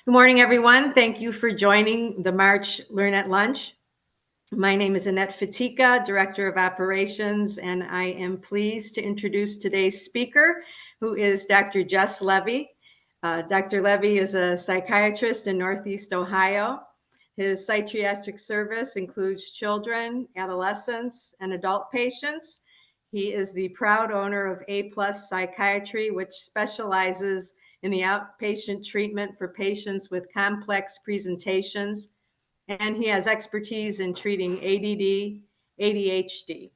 Good morning, everyone. Thank you for joining the March Learn at Lunch. My name is Annette Fatika, Director of Operations, and I am pleased to introduce today's speaker, who is Dr. Jess Levy. Dr. Levy is a psychiatrist in Northeast Ohio. His psychiatric service includes children, adolescents, and adult patients. He is the proud owner of A+ Psychiatry, which specializes in the outpatient treatment for patients with complex presentations, and he has expertise in treating ADD, ADHD.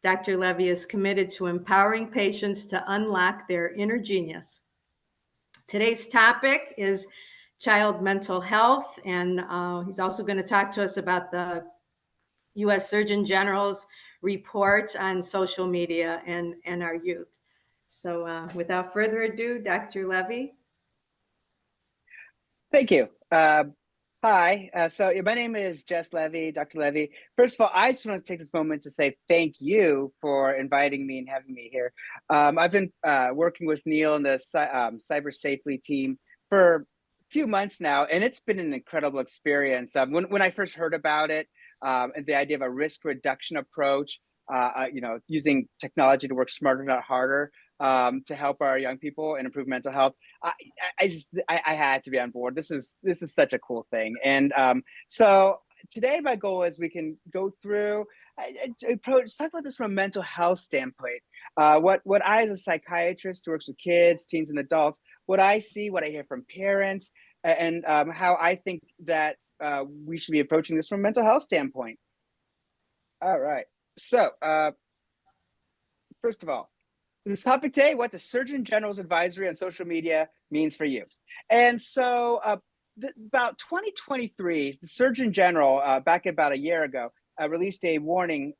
Dr. Levy is committed to empowering patients to unlock their inner genius. Today's topic is child mental health, and he's also going to talk to us about the U.S. Surgeon General's report on social media and our youth. So without further ado, Dr. Levy. Thank you. Hi. My name is Jess Levy, Dr. Levy. First of all, I just want to take this moment to say thank you for inviting me and having me here. I've been working with Neil and the Cyber Safely team for a few months now, and it's been an incredible experience. When I first heard about it, and the idea of a risk reduction approach, using technology to work smarter, not harder, to help our young people and improve mental health. I had to be on board. This is such a cool thing. And so today my goal is we can go through, talk about this from a mental health standpoint. What I, as a psychiatrist who works with kids, teens, and adults, what I see, what I hear from parents, and how I think that we should be approaching this from a mental health standpoint. All right. So first of all, this topic today, what the Surgeon General's advisory on social media means for you. And so about 2023, the Surgeon General, back about a year ago, released a warning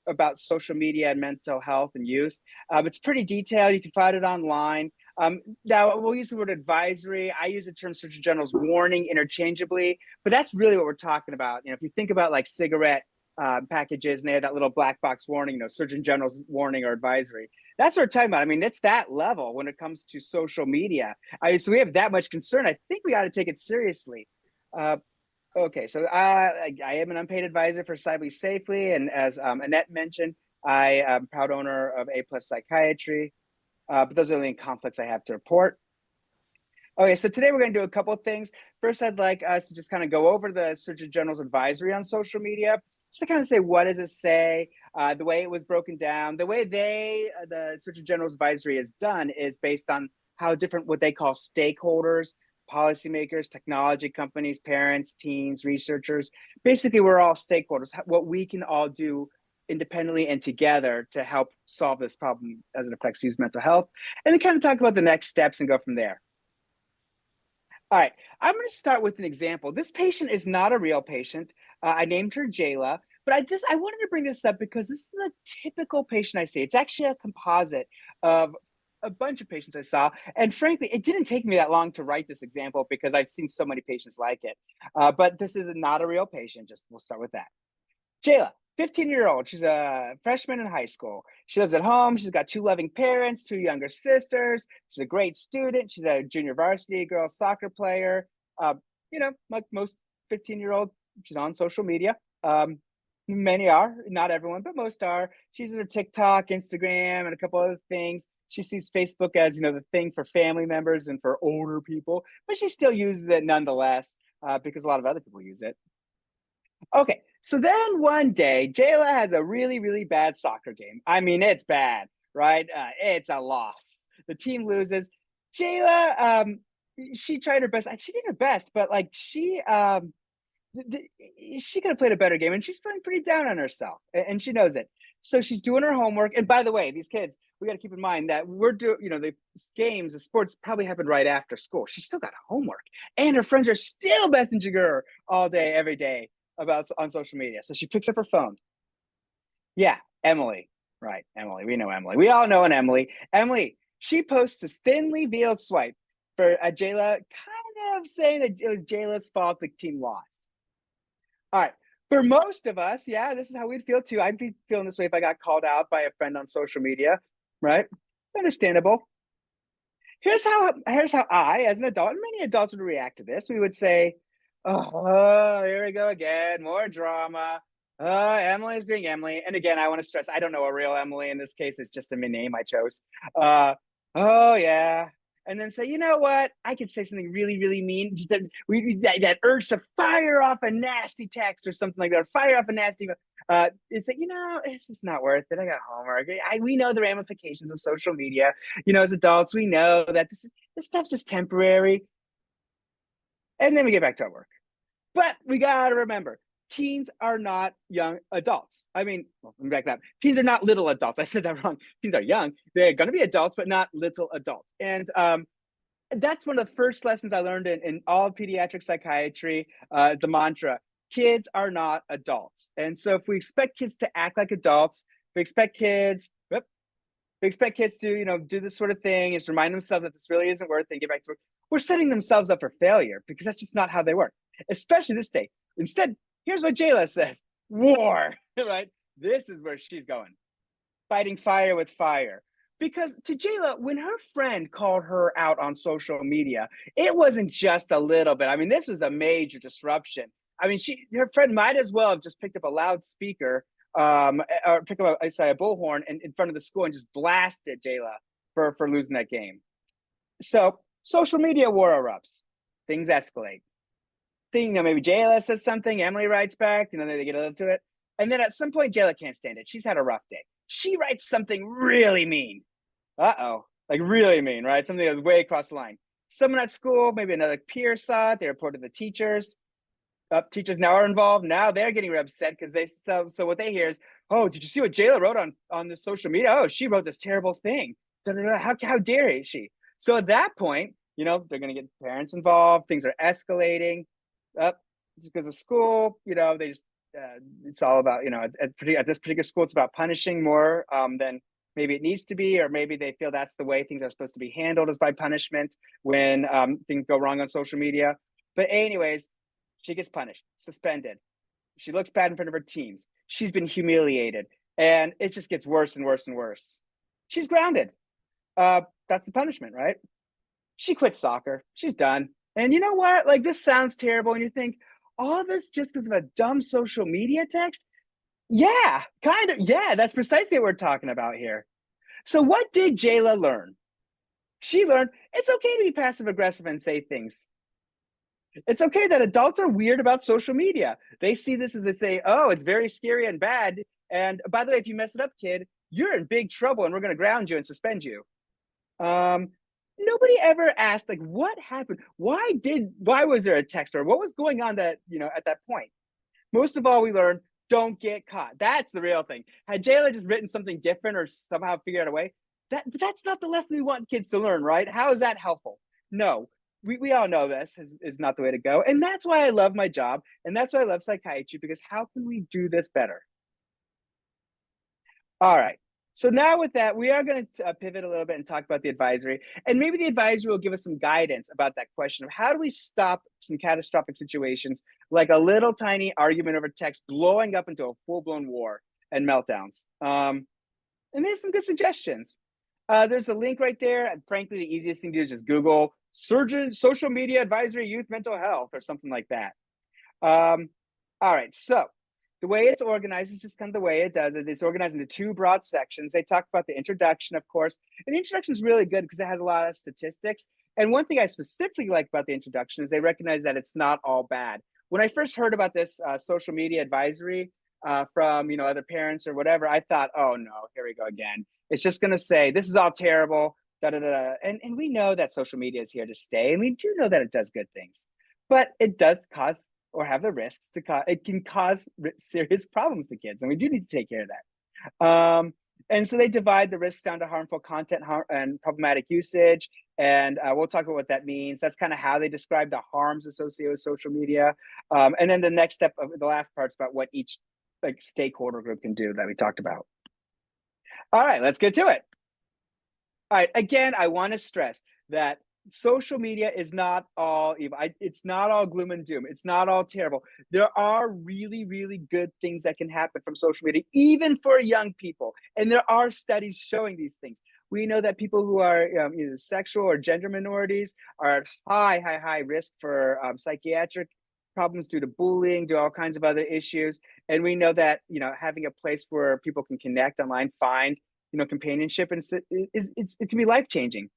about social media and mental health and youth. It's pretty detailed. You can find it online. Now, we'll use the word advisory. I use the term Surgeon General's warning interchangeably, but that's really what we're talking about. If you think about like cigarette packages and they have that little black box warning, Surgeon General's warning or advisory. That's what we're talking about. I mean, it's that level when it comes to social media. So we have that much concern. I think we got to take it seriously. Okay, so I am an unpaid advisor for Cyber Safely, and as Annette mentioned, I am proud owner of A+ Psychiatry. But those are the only conflicts I have to report. Okay, so today we're going to do a couple of things. First, I'd like us to just kind of go over the Surgeon General's advisory on social media, just to kind of say, what does it say, the way it was broken down. The way the Surgeon General's advisory is done is based on how different, what they call stakeholders, policymakers, technology companies, parents, teens, researchers. Basically, we're all stakeholders, what we can all do independently and together to help solve this problem as it affects youth mental health. And then kind of talk about the next steps and go from there. All right, I'm going to start with an example. This patient is not a real patient. I named her Jayla, but I wanted to bring this up because this is a typical patient I see. It's actually a composite of a bunch of patients I saw. And frankly, it didn't take me that long to write this example because I've seen so many patients like it. But this is not a real patient. We'll start with that. Jayla, 15-year-old. She's a freshman in high school. She lives at home. She's got 2 loving parents, 2 younger sisters. She's a great student. She's a junior varsity girls soccer player. Like most 15-year-old, she's on social media. Many are, not everyone, but most are. She's in her TikTok, Instagram, and a couple other things. She sees Facebook as, the thing for family members and for older people, but she still uses it nonetheless because a lot of other people use it. Okay, so then one day, Jayla has a really, really bad soccer game. I mean, it's bad, right? It's a loss. The team loses. Jayla, she tried her best. She did her best, but like she could have played a better game, and she's feeling pretty down on herself, and she knows it. So she's doing her homework. And by the way, these kids, we got to keep in mind that we're doing, the games, the sports probably happened right after school. She's still got homework, and her friends are still messaging her all day, every day on social media. So she picks up her phone. Yeah, Emily, right? Emily, we know Emily. We all know an Emily. Emily, she posts this thinly veiled swipe for Jayla, kind of saying that it was Jayla's fault the team lost. All right. For most of us, yeah, this is how we'd feel too. I'd be feeling this way if I got called out by a friend on social media, right? Understandable. Here's how I, as an adult, and many adults would react to this. We would say, "Oh, here we go again, more drama. Oh, Emily's being Emily." And again, I want to stress, I don't know a real Emily in this case. It's just a name I chose. Uh, oh yeah. And then say, you know what? I could say something really, really mean. Just that urge to fire off a nasty text or something like that, or fire off a nasty. It's like, it's just not worth it. I got homework. We know the ramifications of social media. As adults, we know that this stuff's just temporary. And then we get back to our work. But we got to remember, teens are not young adults. Let me back that up. Teens are not little adults. I said that wrong. Teens are young. They're going to be adults, but not little adults. And that's one of the first lessons I learned in all pediatric psychiatry, the mantra, kids are not adults. And so if we expect kids to act like adults, we expect kids to, do this sort of thing, is remind themselves that this really isn't worth it and get back to work. We're setting themselves up for failure because that's just not how they work, especially this day. Instead, here's what Jayla says: war, right? This is where she's going, fighting fire with fire. Because to Jayla, when her friend called her out on social media, it wasn't just a little bit. This was a major disruption. Her friend might as well have just picked up a loudspeaker, or pick up a bullhorn in front of the school and just blasted Jayla for losing that game. So social media war erupts, things escalate. Maybe Jayla says something, Emily writes back, they get a little to it. And then at some point, Jayla can't stand it. She's had a rough day. She writes something really mean. Like really mean, right? Something that's way across the line. Someone at school, maybe another peer saw it. They reported the teachers. Teachers now are involved. Now they're getting upset because so what they hear is, "Oh, did you see what Jayla wrote on the social media? Oh, she wrote this terrible thing. How dare she?" So at that point, they're going to get parents involved. Things are escalating. Just because of school, they just it's all about, at this particular school, it's about punishing more than maybe it needs to be, or maybe they feel that's the way things are supposed to be handled, is by punishment when things go wrong on social media. But anyways, she gets punished, suspended. She looks bad in front of her teams. She's been humiliated, and it just gets worse and worse and worse. She's grounded. That's the punishment, right? She quits soccer. She's done. And you know what? Like, this sounds terrible, and you think, all this just because of a dumb social media text? Yeah, kind of. Yeah, that's precisely what we're talking about here. So what did Jayla learn? She learned it's okay to be passive aggressive and say things. It's okay that adults are weird about social media. They see this as, they say, "Oh, it's very scary and bad. And by the way, if you mess it up, kid, you're in big trouble and we're going to ground you and suspend you." Nobody ever asked, like, what happened? Why was there a text, or what was going on that, at that point? Most of all, we learned, don't get caught. That's the real thing. Had Jayla just written something different or somehow figured out a way, that's not the lesson we want kids to learn, right? How is that helpful? No, we all know this is not the way to go. And that's why I love my job. And that's why I love psychiatry, because how can we do this better? All right. So now with that, we are going to pivot a little bit and talk about the advisory. And maybe the advisory will give us some guidance about that question of how do we stop some catastrophic situations, like a little tiny argument over text blowing up into a full-blown war and meltdowns. And they have some good suggestions. There's a link right there. And frankly, the easiest thing to do is just Google Surgeon Social Media Advisory Youth Mental Health or something like that. All right. So the way it's organized is just kind of the way it does it. It's organized into two broad sections. They talk about the introduction, of course. And the introduction is really good because it has a lot of statistics. And one thing I specifically like about the introduction is they recognize that it's not all bad. When I first heard about this social media advisory from other parents or whatever, I thought, oh no, here we go again. It's just going to say, this is all terrible, da da da. And we know that social media is here to stay. And we do know that it does good things. But it does cause, or have the risks it can cause serious problems to kids, and we do need to take care of that. And so they divide the risks down to harmful content and problematic usage, and we'll talk about what that means. That's kind of how they describe the harms associated with social media. And then the next step of the last part is about what each stakeholder group can do that we talked about. All right, let's get to it. All right, again, I want to stress that social media is not all evil. It's not all gloom and doom. It's not all terrible. There are really, really good things that can happen from social media, even for young people. And there are studies showing these things. We know that people who are either sexual or gender minorities are at high risk for psychiatric problems due to bullying, due to all kinds of other issues. And we know that, having a place where people can connect online, find, companionship, and it can be life-changing.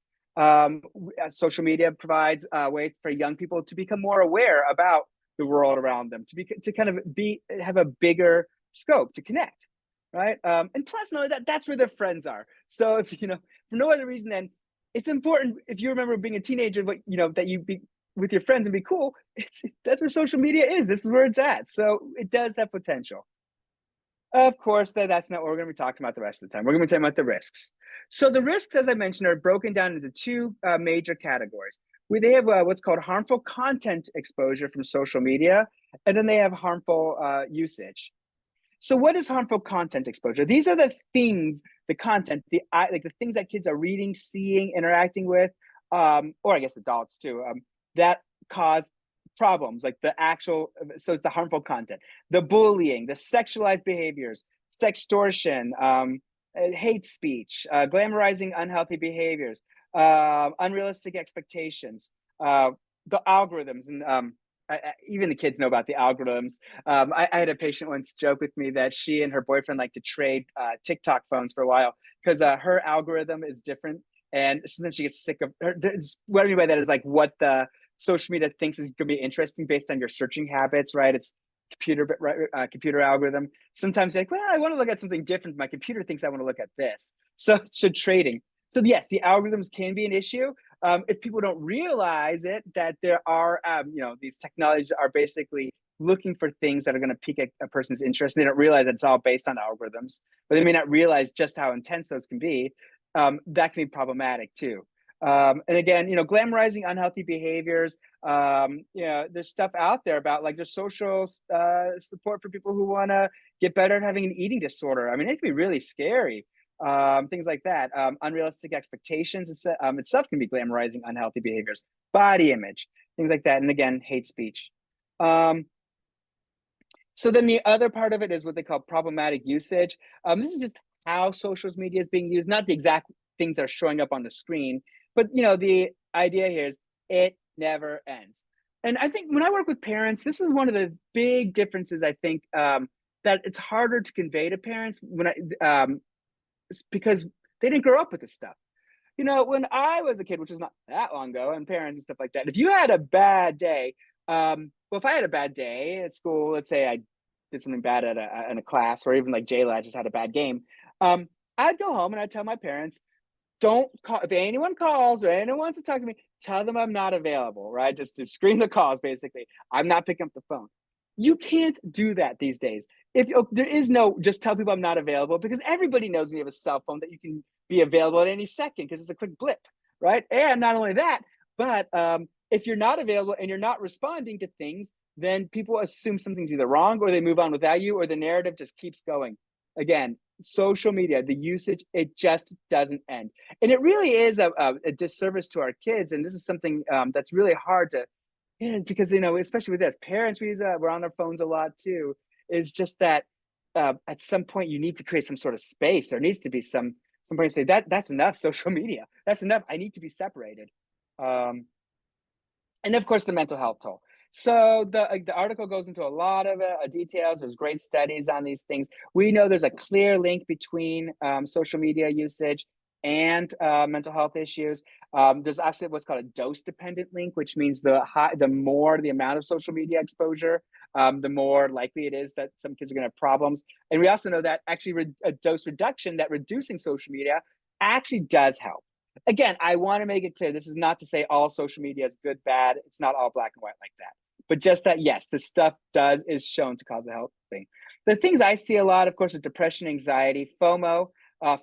Social media provides a way for young people to become more aware about the world around them, to kind of have a bigger scope to connect, right? And plus, know that that's where their friends are. So if for no other reason, then it's important, if you remember being a teenager, but that you be with your friends and be cool. That's where social media is. This is where it's at. So it does have potential. Of course, that's not what we're going to be talking about the rest of the time. We're going to be talking about the risks. So the risks, as I mentioned, are broken down into two major categories. They have what's called harmful content exposure from social media, and then they have harmful usage. So what is harmful content exposure? These are the things, the content, like the things that kids are reading, seeing, interacting with, or I guess adults too, that cause problems, like so it's the harmful content, the bullying, the sexualized behaviors, sextortion, hate speech, glamorizing unhealthy behaviors, unrealistic expectations, the algorithms, and even the kids know about the algorithms. I had a patient once joke with me that she and her boyfriend like to trade TikTok phones for a while because her algorithm is different, and sometimes she gets sick of her. What I mean by that is like what the social media thinks is going to be interesting based on your searching habits, right? It's computer algorithm. Sometimes like, well, I want to look at something different. My computer thinks I want to look at this. So trading. So yes, the algorithms can be an issue. If people don't realize it, that there are, these technologies are basically looking for things that are going to pique a person's interest. They don't realize that it's all based on algorithms, but they may not realize just how intense those can be. That can be problematic too. And again, glamorizing unhealthy behaviors. There's stuff out there about like the social support for people who want to get better at having an eating disorder. I mean, it can be really scary. Things like that. Unrealistic expectations itself can be glamorizing unhealthy behaviors, body image, things like that. And again, hate speech. So then the other part of it is what they call problematic usage. This is just how social media is being used, not the exact things that are showing up on the screen, but the idea here is it never ends. And I think when I work with parents, this is one of the big differences. I think that it's harder to convey to parents because they didn't grow up with this stuff. When I was a kid, which was not that long ago, and parents and stuff like that, if you had a bad day, if I had a bad day at school, let's say I did something bad in a class, or even like Jayla, I just had a bad game, I'd go home and I'd tell my parents, don't call. If anyone calls or anyone wants to talk to me, tell them I'm not available, right? Just to screen the calls, basically. I'm not picking up the phone. You can't do that these days. If there is no, just tell people I'm not available, because everybody knows when you have a cell phone that you can be available at any second because it's a quick blip, right? And not only that, but if you're not available and you're not responding to things, then people assume something's either wrong, or they move on without you, or the narrative just keeps going. Again, social media, the usage, it just doesn't end. And it really is a disservice to our kids. And this is something that's really hard to, because, especially with us parents, we're on our phones a lot too, is just that at some point you need to create some sort of space. There needs to be somebody say that's enough social media. That's enough. I need to be separated. And of course, the mental health toll. So the article goes into a lot of details. There's great studies on these things. We know there's a clear link between social media usage and mental health issues. There's actually what's called a dose-dependent link, which means the more the amount of social media exposure, the more likely it is that some kids are going to have problems. And we also know that actually a dose reduction, that reducing social media actually does help. Again, I want to make it clear, this is not to say all social media is good, bad. It's not all black and white like that. But just that, yes, this stuff is shown to cause a health thing. The things I see a lot, of course, is depression, anxiety, FOMO,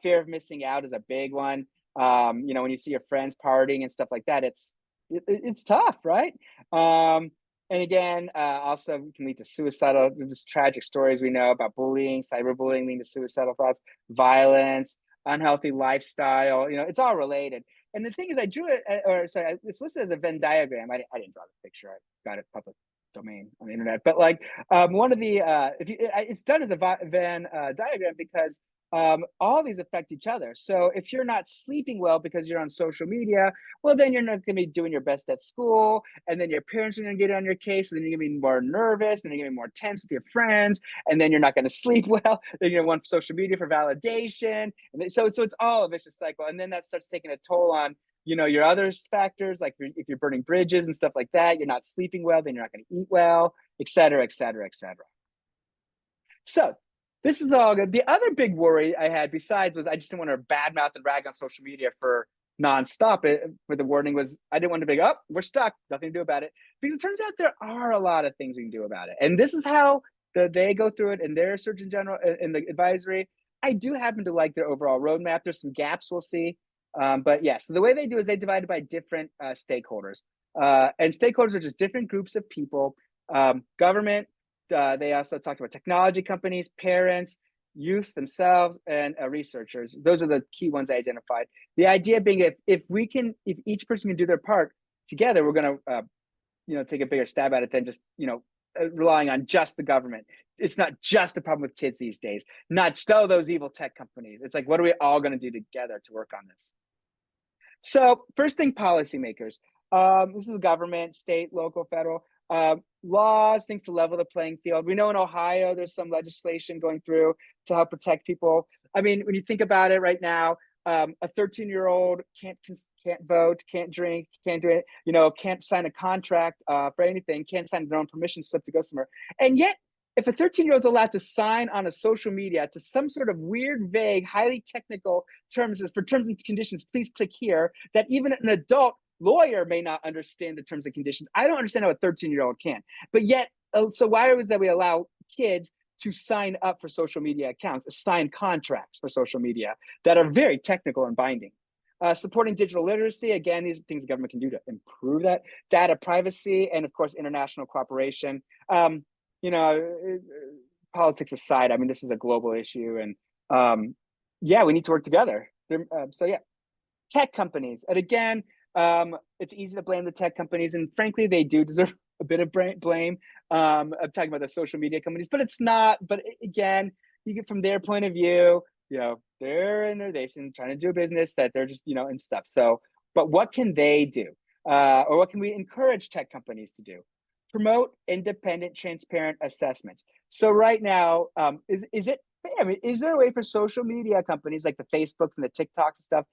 fear of missing out is a big one. When you see your friends partying and stuff like that, it's tough, right? And again, also can lead to suicidal, just tragic stories we know about bullying, cyberbullying leading to suicidal thoughts, violence, unhealthy lifestyle. It's all related. And the thing is, I drew it, it's listed as a Venn diagram. I didn't draw the picture. I got it public domain on the internet. But like one of the, it's done as a Venn diagram because all these affect each other. So if you're not sleeping well because you're on social media, well, then you're not going to be doing your best at school. And then your parents are going to get on your case. And then you're going to be more nervous. And then you're going to be more tense with your friends. And then you're not going to sleep well. Then you're going to want social media for validation. And then, so it's all a vicious cycle. And then that starts taking a toll on, your other factors, like if you're burning bridges and stuff like that, you're not sleeping well, then you're not going to eat well, et cetera, et cetera, et cetera. So this is all good. The other big worry I had besides was I just didn't want to badmouth and rag on social media for nonstop. For the warning was I didn't want to be, oh, we're stuck, nothing to do about it. Because it turns out there are a lot of things we can do about it. And this is how they go through it in their Surgeon General, in the advisory. I do happen to like their overall roadmap. There's some gaps we'll see. But yeah, so the way they do is they divide it by different stakeholders. And stakeholders are just different groups of people, government. They also talked about technology companies, parents, youth themselves, and researchers. Those are the key ones I identified. The idea being if each person can do their part together, we're going to take a bigger stab at it than just relying on just the government. It's not just a problem with kids these days. Not just those evil tech companies. It's like, what are we all going to do together to work on this? So first thing, policymakers. This is government, state, local, federal. Laws, things to level the playing field. We know in Ohio, there's some legislation going through to help protect people. I mean, when you think about it right now, a 13-year-old can't vote, can't drink, can't do it, can't sign a contract for anything, can't sign their own permission slip to go somewhere. And yet, if a 13-year-old is allowed to sign on a social media to some sort of weird, vague, highly technical terms and conditions, please click here, that even an adult lawyer may not understand the terms and conditions. I don't understand how a 13-year-old can. But yet, so why is that we allow kids to sign up for social media accounts, sign contracts for social media that are very technical and binding? Supporting digital literacy, again, these are things the government can do to improve that. Data privacy, and of course, international cooperation. Politics aside, I mean, this is a global issue, and we need to work together. Tech companies, and again, it's easy to blame the tech companies, and frankly, they do deserve a bit of blame. I'm talking about the social media companies, but it's not. But again, you get from their point of view, they're in their nation trying to do a business that they're just, and stuff. So, but what can they do? Or what can we encourage tech companies to do? Promote independent, transparent assessments. So right now, is there a way for social media companies like the Facebooks and the TikToks and stuff?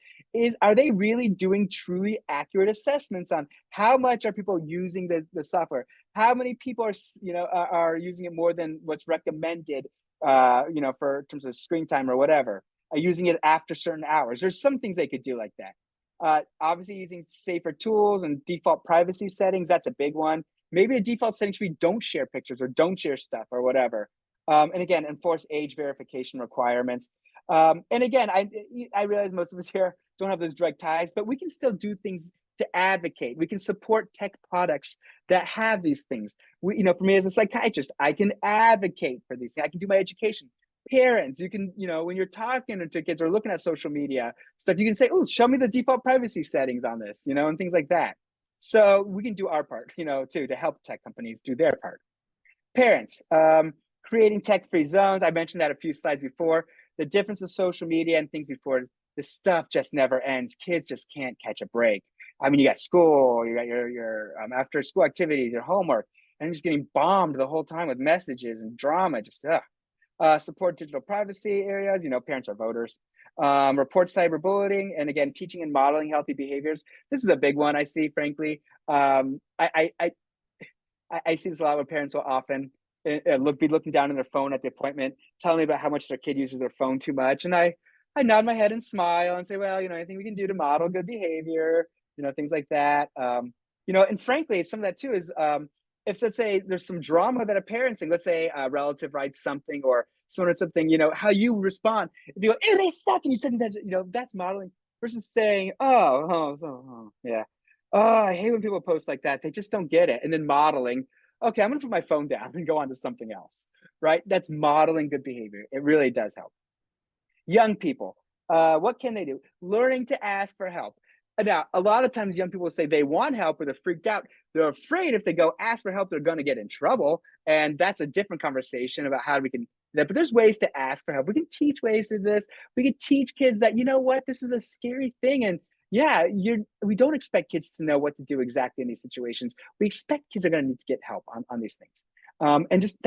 Are they really doing truly accurate assessments on how much are people using the software? How many people are using it more than what's recommended? For in terms of screen time or whatever, using it after certain hours. There's some things they could do like that. Obviously, using safer tools and default privacy settings. That's a big one. Maybe the default settings should be don't share pictures or don't share stuff or whatever. And again, enforce age verification requirements. And again, I realize most of us here don't have those direct ties, but we can still do things to advocate. We can support tech products that have these things. For me as a psychiatrist, I can advocate for these things. I can do my education. Parents, you can, when you're talking to kids or looking at social media stuff, you can say, oh, show me the default privacy settings on this, and things like that. So we can do our part, too, to help tech companies do their part. Parents, creating tech-free zones. I mentioned that a few slides before. The difference of social media and things before, the stuff just never ends. Kids just can't catch a break. I mean, you got school, you got your after school activities, your homework, and just getting bombed the whole time with messages and drama. Support digital privacy areas. Parents are voters. Report cyberbullying, and again, teaching and modeling healthy behaviors. This is a big one I see, frankly. I see this a lot with parents will often be looking down on their phone at the appointment, telling me about how much their kid uses their phone too much, and I nod my head and smile and say, well, anything we can do to model good behavior, things like that. And frankly, some of that too is if, let's say, there's some drama that a parent's saying, let's say a relative writes something or someone writes something, how you respond. If you go, hey, they suck, and you said that, that's modeling versus saying, yeah. Oh, I hate when people post like that. They just don't get it. And then modeling, okay, I'm going to put my phone down and go on to something else, right? That's modeling good behavior. It really does help. Young people, what can they do? Learning to ask for help. Now, a lot of times young people say they want help or they're freaked out. They're afraid if they go ask for help, they're going to get in trouble. And that's a different conversation about how we can that, but there's ways to ask for help. We can teach ways to this. We can teach kids that, you know what, this is a scary thing. And yeah, we don't expect kids to know what to do exactly in these situations. We expect kids are going to need to get help on these things. And just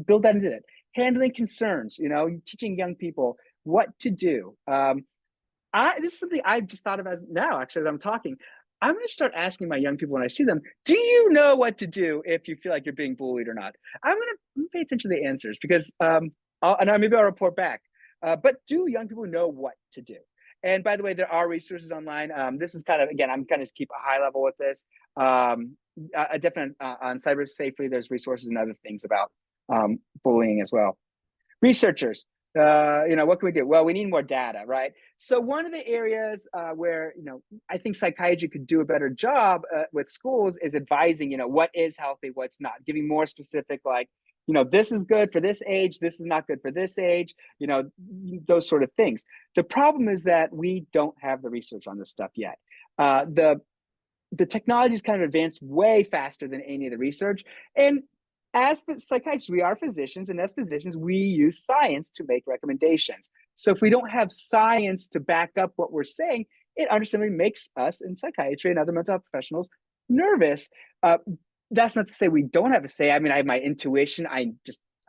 build that into it. Handling concerns, teaching young people what to do. This is something I just thought of as now, actually, that I'm talking. I'm going to start asking my young people when I see them, do you know what to do if you feel like you're being bullied or not? I'm going to pay attention to the answers because, maybe I'll report back. But do young people know what to do? And by the way, there are resources online. This is kind of, again, I'm kind of keep a high level with this. Definitely on cyber safety, there's resources and other things about bullying as well. Researchers, what can we do? Well, we need more data, right? So one of the areas where, I think psychiatry could do a better job with schools is advising, what is healthy, what's not, giving more specific, like, this is good for this age, this is not good for this age, those sort of things. The problem is that we don't have the research on this stuff yet. The technology is kind of advanced way faster than any of the research. And as psychiatrists, we are physicians, and as physicians, we use science to make recommendations. So if we don't have science to back up what we're saying, it understandably makes us in psychiatry and other mental health professionals nervous. That's not to say we don't have a say. I mean, I have my intuition. I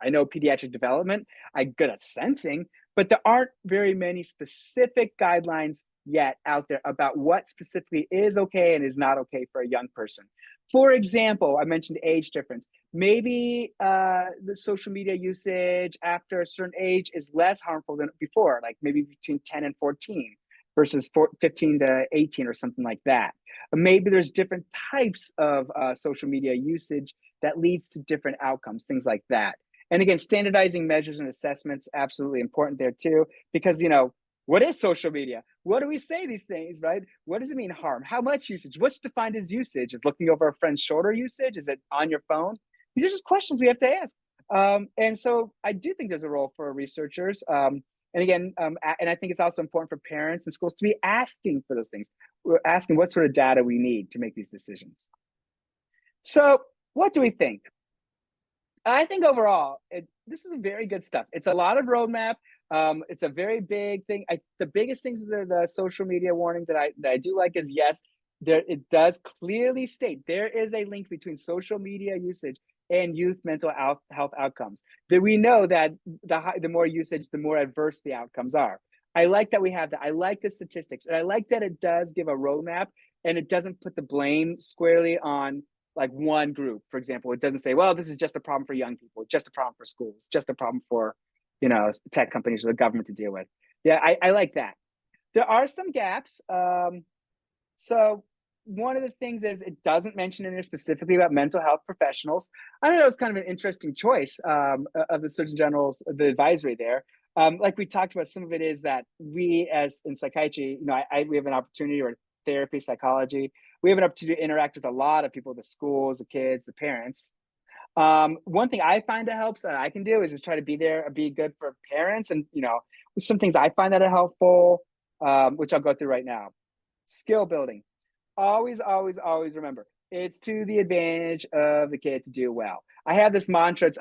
know pediatric development. I'm good at sensing, but there aren't very many specific guidelines yet out there about what specifically is okay and is not okay for a young person. For example, I mentioned age difference. Maybe the social media usage after a certain age is less harmful than before, like maybe between 10 and 14 versus 15 to 18 or something like that. Maybe there's different types of social media usage that leads to different outcomes, things like that. And again, standardizing measures and assessments, absolutely important there too, because, what is social media? What do we say these things, right? What does it mean harm? How much usage? What's defined as usage? Is looking over a friend's shoulder usage? Is it on your phone? These are just questions we have to ask. And so I do think there's a role for researchers. And again, and I think it's also important for parents and schools to be asking for those things. We're asking what sort of data we need to make these decisions. So what do we think? I think overall, this is very good stuff. It's a lot of roadmap. It's a very big thing. The biggest things with the social media warning that I do like is, yes, it does clearly state there is a link between social media usage and youth mental health outcomes. That we know that the more usage, the more adverse the outcomes are. I like that we have that. I like the statistics, and I like that it does give a roadmap, and it doesn't put the blame squarely on like one group. For example, it doesn't say, well, this is just a problem for young people, just a problem for schools, just a problem for, tech companies or the government to deal with. Yeah, I like that. There are some gaps. So one of the things is it doesn't mention in there specifically about mental health professionals. I think that was kind of an interesting choice of the Surgeon General's, the advisory there. Like we talked about, some of it is that we as in psychiatry, we have an opportunity, or therapy, psychology, we have an opportunity to interact with a lot of people, the schools, the kids, the parents. One thing I find that helps that I can do is just try to be there, be good for parents. And, some things I find that are helpful, which I'll go through right now. Skill building. Always, always, always remember, it's to the advantage of the kid to do well. I have this mantra. It's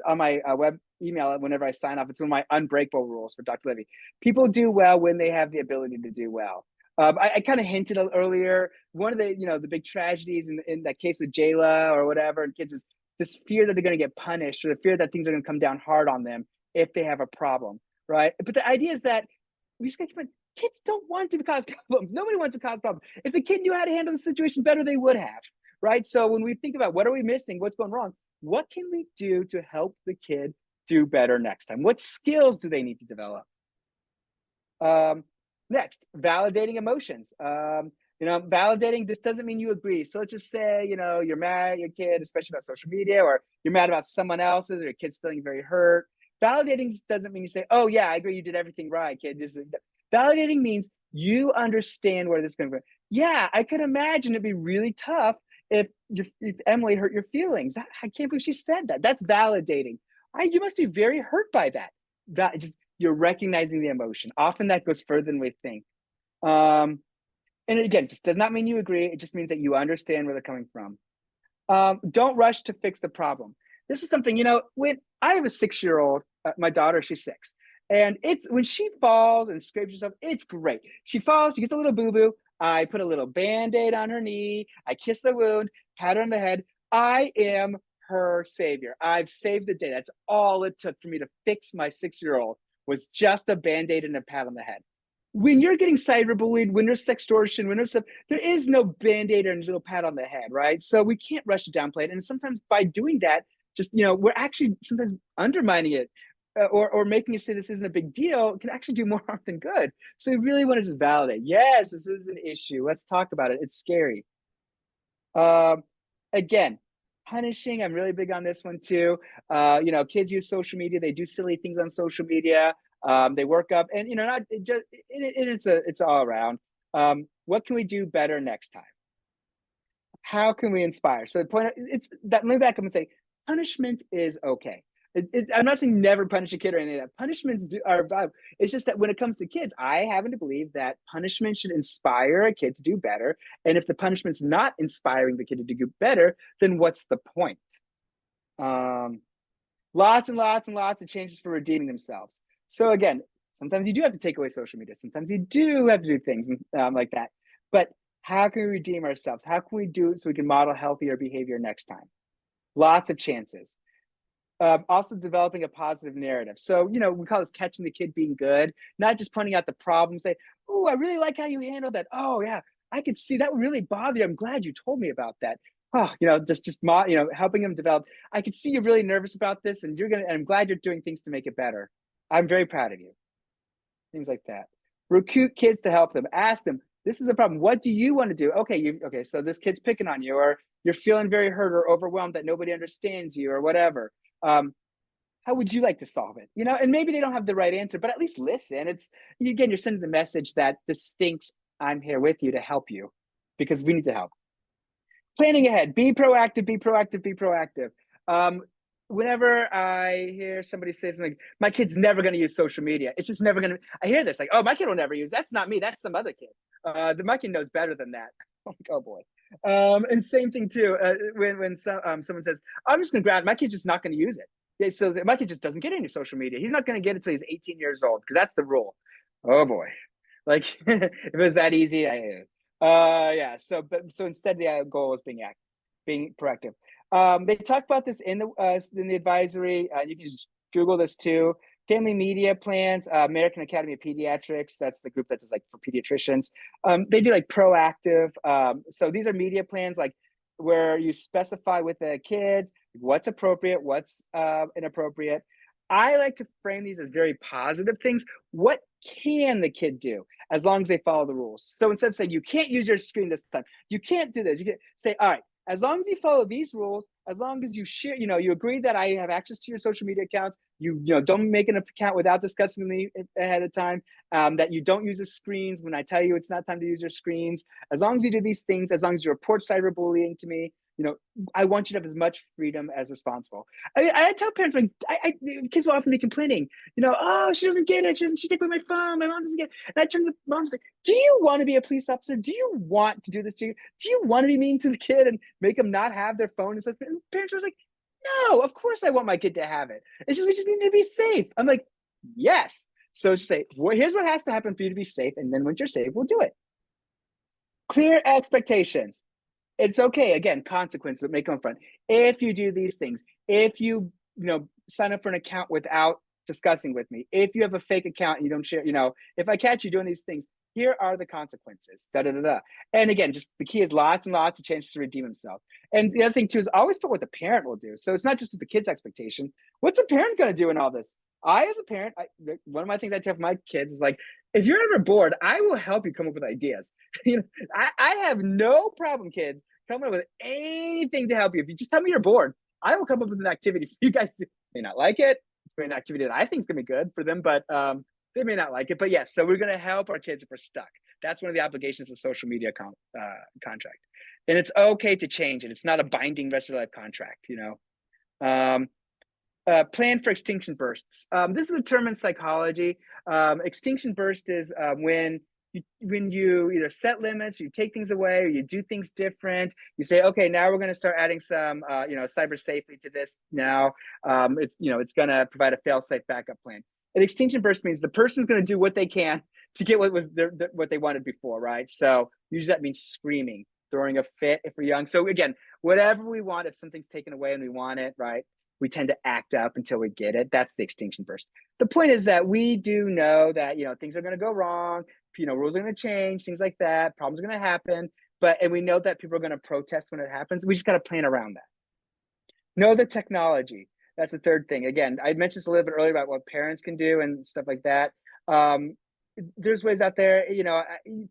on my web email whenever I sign off. It's one of my unbreakable rules for Dr. Levy. People do well when they have the ability to do well. I kind of hinted earlier, one of the big tragedies in that case with Jayla or whatever, and kids is this fear that they're going to get punished, or the fear that things are going to come down hard on them if they have a problem, right? But the idea is that we just got to keep in, kids don't want to cause problems. Nobody wants to cause problems. If the kid knew how to handle the situation better, they would have, right? So when we think about what are we missing, what's going wrong, what can we do to help the kid do better next time? What skills do they need to develop? Next, validating emotions. Validating, this doesn't mean you agree. So let's just say, you're mad at your kid, especially about social media, or you're mad about someone else's, or your kid's feeling very hurt. Validating doesn't mean you say, oh yeah, I agree, you did everything right, kid. Validating means you understand where this is going to go. Yeah, I could imagine it'd be really tough if Emily hurt your feelings. I can't believe she said that. That's validating. You must be very hurt by that. You're recognizing the emotion. Often that goes further than we think. And again, just does not mean you agree. It just means that you understand where they're coming from. Don't rush to fix the problem. This is something, when I have a 6-year-old, my daughter, she's 6. And it's when she falls and scrapes herself, it's great. She falls, she gets a little boo-boo. I put a little Band-Aid on her knee. I kiss the wound, pat her on the head. I am her savior. I've saved the day. That's all it took for me to fix my 6-year-old was just a Band-Aid and a pat on the head. When you're getting cyberbullied, when there's sextortion, when there's stuff, there is no Band-Aid or a little pat on the head, right? So we can't rush to downplay it. And sometimes by doing that, just, we're actually sometimes undermining it or making it say this isn't a big deal can actually do more harm than good. So we really want to just validate, yes, this is an issue. Let's talk about it. It's scary. Again, punishing, I'm really big on this one too. Kids use social media. They do silly things on social media. They work up and, not it just, it's all around. What can we do better next time? How can we inspire? So the point it's that, let me back up and say, punishment is okay. I'm not saying never punish a kid or anything like that. Punishments are valuable. It's just that when it comes to kids, I happen to believe that punishment should inspire a kid to do better. And if the punishment's not inspiring the kid to do better, then what's the point? Lots and lots and lots of changes for redeeming themselves. So again, sometimes you do have to take away social media. Sometimes you do have to do things like that. But how can we redeem ourselves? How can we do it so we can model healthier behavior next time? Lots of chances. Also developing a positive narrative. So, we call this catching the kid being good, not just pointing out the problem, say, oh, I really like how you handled that. Oh yeah, I could see that would really bother you. I'm glad you told me about that. Oh, helping them develop. I could see you're really nervous about this and and I'm glad you're doing things to make it better. I'm very proud of you. Things like that. Recruit kids to help them. Ask them, this is a problem. What do you want to do? Okay, so this kid's picking on you, or you're feeling very hurt or overwhelmed that nobody understands you or whatever. How would you like to solve it? And maybe they don't have the right answer, but at least listen. You're sending the message that this stinks. I'm here with you to help you because we need to help. Planning ahead, be proactive, be proactive, be proactive. Whenever I hear somebody say something like, my kid's never going to use social media. It's just never going to, I hear this like, oh, my kid will never use, that's not me. That's some other kid. My kid knows better than that. Oh boy. And same thing too, when someone says, I'm just going to grab, my kid's just not going to use it. Yeah, so my kid just doesn't get any social media. He's not going to get it until he's 18 years old because that's the rule. Oh boy. Like if it was that easy, yeah. So instead the goal is being proactive. They talk about this in the advisory. You can just Google this too. Family media plans, American Academy of Pediatrics. That's the group that does like for pediatricians. They do like proactive. So these are media plans like where you specify with the kids what's appropriate, what's inappropriate. I like to frame these as very positive things. What can the kid do as long as they follow the rules? So instead of saying you can't use your screen this time, you can't do this. You can say, all right, as long as you follow these rules, as long as you share, you agree that I have access to your social media accounts, you don't make an account without discussing with me ahead of time, that you don't use the screens when I tell you it's not time to use your screens. As long as you do these things, as long as you report cyberbullying to me, I want you to have as much freedom as responsible. I tell parents, like, kids will often be complaining, oh, she doesn't get it. She take away my phone. My mom doesn't get it. And I turn to the mom and say, do you want to be a police officer? Do you want to do this to you? Do you want to be mean to the kid and make them not have their phone? And parents are like, no, of course I want my kid to have it. It's just, we just need to be safe. I'm like, yes. So just say, well, here's what has to happen for you to be safe. And then once you're safe, we'll do it. Clear expectations. It's okay. Again, consequences that make them fun. If you do these things, if you, sign up for an account without discussing with me, if you have a fake account and you don't share, if I catch you doing these things, here are the consequences. Da da da da. And again, just the key is lots and lots of chances to redeem himself. And the other thing too is always put what the parent will do. So it's not just what the kid's expectation. What's the parent going to do in all this? I, as a parent, one of my things I tell my kids is like, if you're ever bored, I will help you come up with ideas. I have no problem, kids, coming up with anything to help you. If you just tell me you're bored, I will come up with an activity. So you guys may not like it. It's an activity that I think is going to be good for them, but they may not like it. But yes, so we're going to help our kids if we're stuck. That's one of the obligations of social media contract. And it's okay to change it. It's not a binding rest of life contract, plan for extinction bursts. This is a term in psychology. Extinction burst is when when you either set limits, you take things away, or you do things different, you say, okay, now we're going to start adding some, cyber safety to this. Now, it's going to provide a fail-safe backup plan. An extinction burst means the person's going to do what they can to get what they wanted before, right? So usually that means screaming, throwing a fit if we're young. So again, whatever we want, if something's taken away and we want it, right? We tend to act up until we get it. That's the extinction burst. The point is that we do know that, things are going to go wrong. Rules are going to change, things like that. Problems are going to happen. And we know that people are going to protest when it happens. We just got to plan around that. Know the technology. That's the third thing. Again, I mentioned this a little bit earlier about what parents can do and stuff like that. There's ways out there,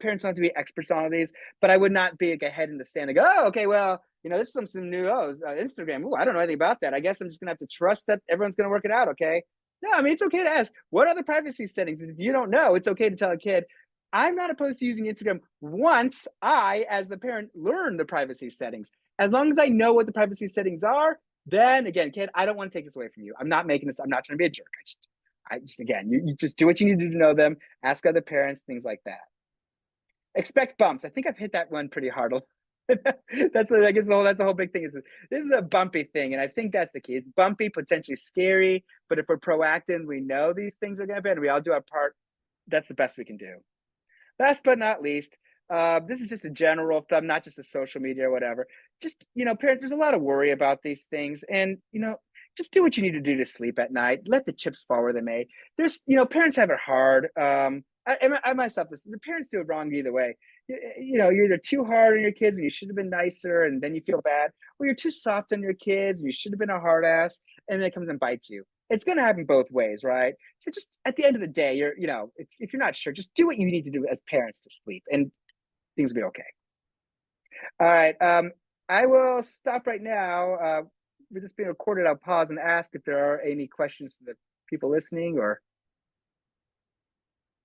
parents don't have to be experts on all these, but I would not be like a head in the sand and go, oh, okay, well, this is some new, Instagram. Ooh, I don't know anything about that. I guess I'm just gonna have to trust that everyone's gonna work it out. Okay. No, I mean, it's okay to ask what are the privacy settings. If you don't know, it's okay to tell a kid. I'm not opposed to using Instagram once I, as the parent, learn the privacy settings. As long as I know what the privacy settings are, then again, kid, I don't want to take this away from you. I'm not making this, I'm not trying to be a jerk. Again, you just do what you need to do to know them, ask other parents, things like that. Expect bumps. I think I've hit that one pretty hard. That's a whole big thing. This is a bumpy thing, and I think that's the key. It's bumpy, potentially scary, but if we're proactive, we know these things are going to happen, and we all do our part. That's the best we can do. Last but not least, this is just a general thumb, not just a social media or whatever. Just, parents, there's a lot of worry about these things. And, just do what you need to do to sleep at night. Let the chips fall where they may. There's, parents have it hard. I myself, the parents do it wrong either way. You're either too hard on your kids when you should have been nicer and then you feel bad, or you're too soft on your kids and you should have been a hard ass, and then it comes and bites you. It's going to happen both ways, right? So just at the end of the day, if you're not sure, just do what you need to do as parents to sleep, and things will be okay. All right. I will stop right now. With this being recorded, I'll pause and ask if there are any questions from the people listening or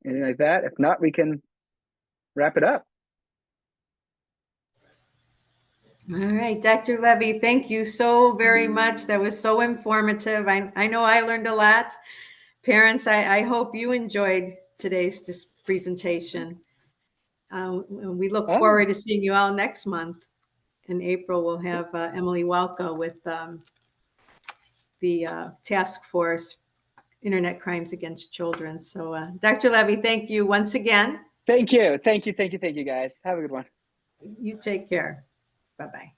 anything like that. If not, we can wrap it up. All right, Dr. Levy, thank you so very much. That was so informative. I know I learned a lot. Parents, I hope you enjoyed today's presentation. We look forward to seeing you all next month. In April, we'll have Emily Walco with the Task Force Internet Crimes Against Children. So, Dr. Levy, thank you once again. Thank you, guys. Have a good one. You take care. Bye-bye.